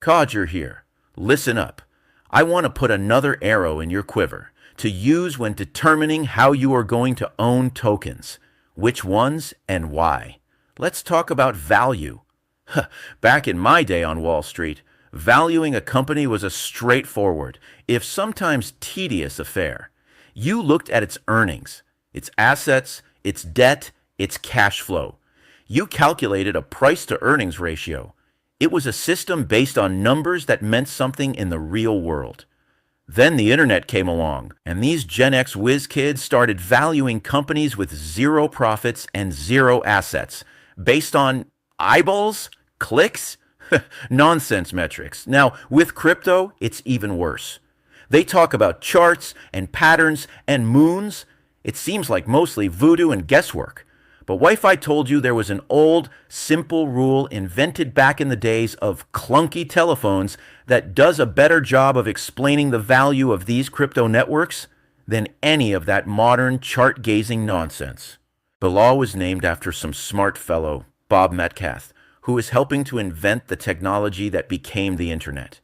Codger here. Listen up. I want to put another arrow in your quiver to use when determining how you are going to own tokens, which ones and why. Let's talk about value. Back in my day on Wall Street, valuing a company was a straightforward, if sometimes tedious affair. You looked at its earnings, its assets, its debt, its cash flow. You calculated a price-to-earnings ratio. It was a system based on numbers that meant something in the real world. Then the internet came along, and these Gen X whiz kids started valuing companies with zero profits and zero assets, based on eyeballs? Clicks? Nonsense metrics. Now, with crypto, it's even worse. They talk about charts and patterns and moons. It seems like mostly voodoo and guesswork. But what if I told you there was an old, simple rule invented back in the days of clunky telephones that does a better job of explaining the value of these crypto networks than any of that modern chart-gazing nonsense? The law was named after some smart fellow, Bob Metcalf, who is helping to invent the technology that became the internet.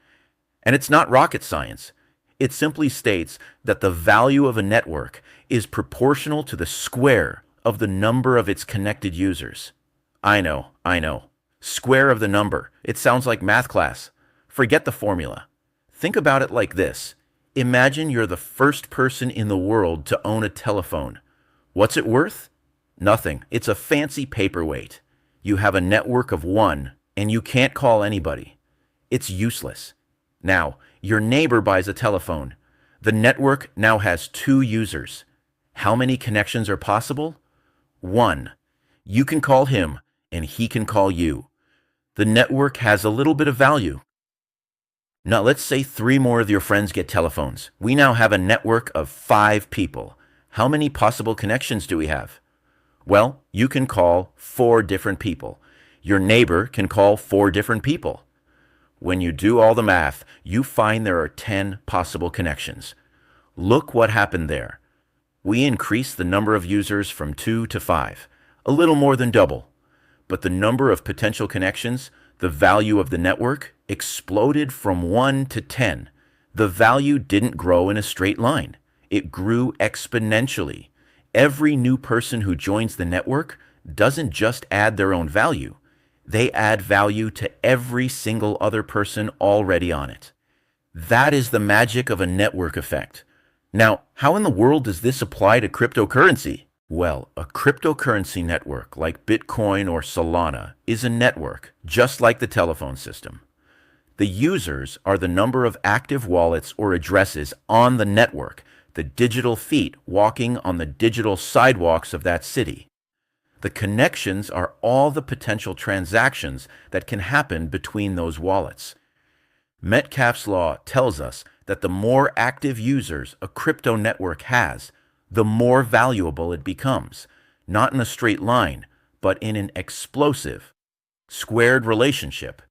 And it's not rocket science. It simply states that the value of a network is proportional to the square of the number of its connected users. I know. Square of the number. It sounds like math class. Forget the formula. Think about it like this. Imagine you're the first person in the world to own a telephone. What's it worth? Nothing. It's a fancy paperweight. You have a network of one, and you can't call anybody. It's useless. Now, your neighbor buys a telephone. The network now has 2 users. How many connections are possible? 1. You can call him, and he can call you. The network has a little bit of value. Now, let's say 3 more of your friends get telephones. We now have a network of 5 people. How many possible connections do we have? Well, you can call 4 different people. Your neighbor can call 4 different people. When you do all the math, you find there are 10 possible connections. Look what happened there. We increased the number of users from 2 to 5, a little more than double. But the number of potential connections, the value of the network, exploded from 1 to 10. The value didn't grow in a straight line. It grew exponentially. Every new person who joins the network doesn't just add their own value. They add value to every single other person already on it. That is the magic of a network effect. Now, how in the world does this apply to cryptocurrency? Well, a cryptocurrency network like Bitcoin or Solana is a network, just like the telephone system. The users are the number of active wallets or addresses on the network, the digital feet walking on the digital sidewalks of that city. The connections are all the potential transactions that can happen between those wallets. Metcalf's Law tells us that the more active users a crypto network has, the more valuable it becomes, not in a straight line, but in an explosive, squared relationship.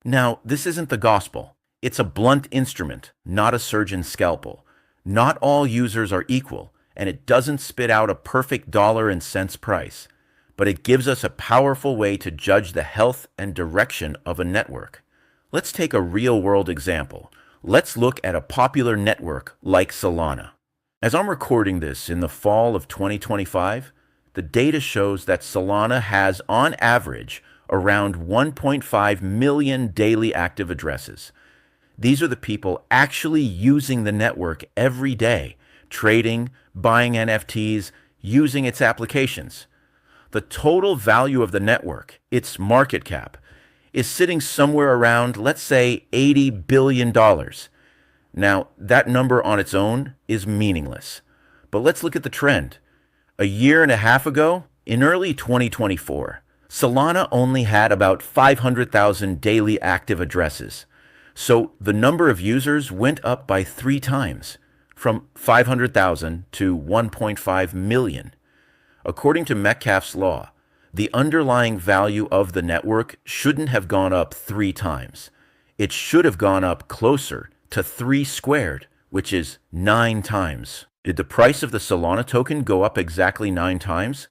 Now, this isn't the gospel. It's a blunt instrument, not a surgeon's scalpel. Not all users are equal, and it doesn't spit out a perfect dollar and cents price, but it gives us a powerful way to judge the health and direction of a network. Let's take a real-world example. Let's look at a popular network like Solana. As I'm recording this in the fall of 2025, the data shows that Solana has, on average, around 1.5 million daily active addresses. These are the people actually using the network every day, trading, buying NFTs, using its applications. The total value of the network, its market cap, is sitting somewhere around, let's say, $80 billion. Now, that number on its own is meaningless. But let's look at the trend. A year and a half ago, in early 2024, Solana only had about 500,000 daily active addresses. So the number of users went up by 3 times, from 500,000 to 1.5 million. According to Metcalf's Law, the underlying value of the network shouldn't have gone up 3 times. It should have gone up closer to 3 squared, which is 9 times. Did the price of the Solana token go up exactly 9 times?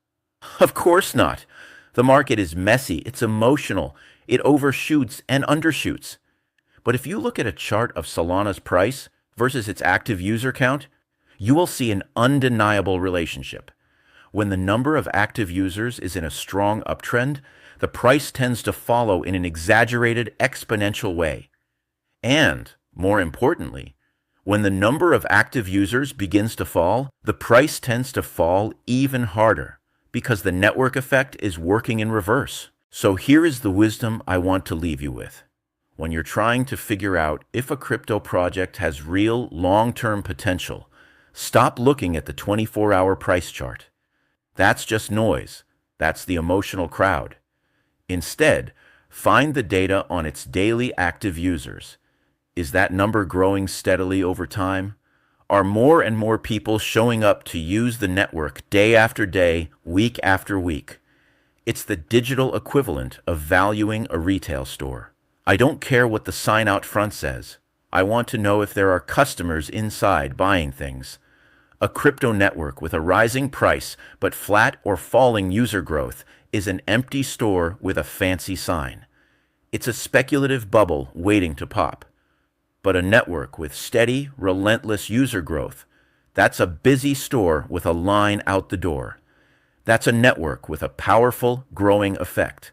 Of course not. The market is messy, it's emotional, it overshoots and undershoots. But if you look at a chart of Solana's price versus its active user count, you will see an undeniable relationship. When the number of active users is in a strong uptrend, the price tends to follow in an exaggerated exponential way. And, more importantly, when the number of active users begins to fall, the price tends to fall even harder because the network effect is working in reverse. So here is the wisdom I want to leave you with. When you're trying to figure out if a crypto project has real long-term potential, stop looking at the 24-hour price chart. That's just noise. That's the emotional crowd. Instead, find the data on its daily active users. Is that number growing steadily over time? Are more and more people showing up to use the network day after day, week after week? It's the digital equivalent of valuing a retail store. I don't care what the sign out front says. I want to know if there are customers inside buying things. A crypto network with a rising price but flat or falling user growth is an empty store with a fancy sign. It's a speculative bubble waiting to pop. But a network with steady, relentless user growth, that's a busy store with a line out the door. That's a network with a powerful, growing effect.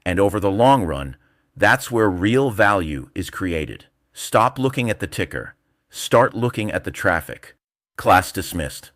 And over the long run, that's where real value is created. Stop looking at the ticker. Start looking at the traffic. Class dismissed.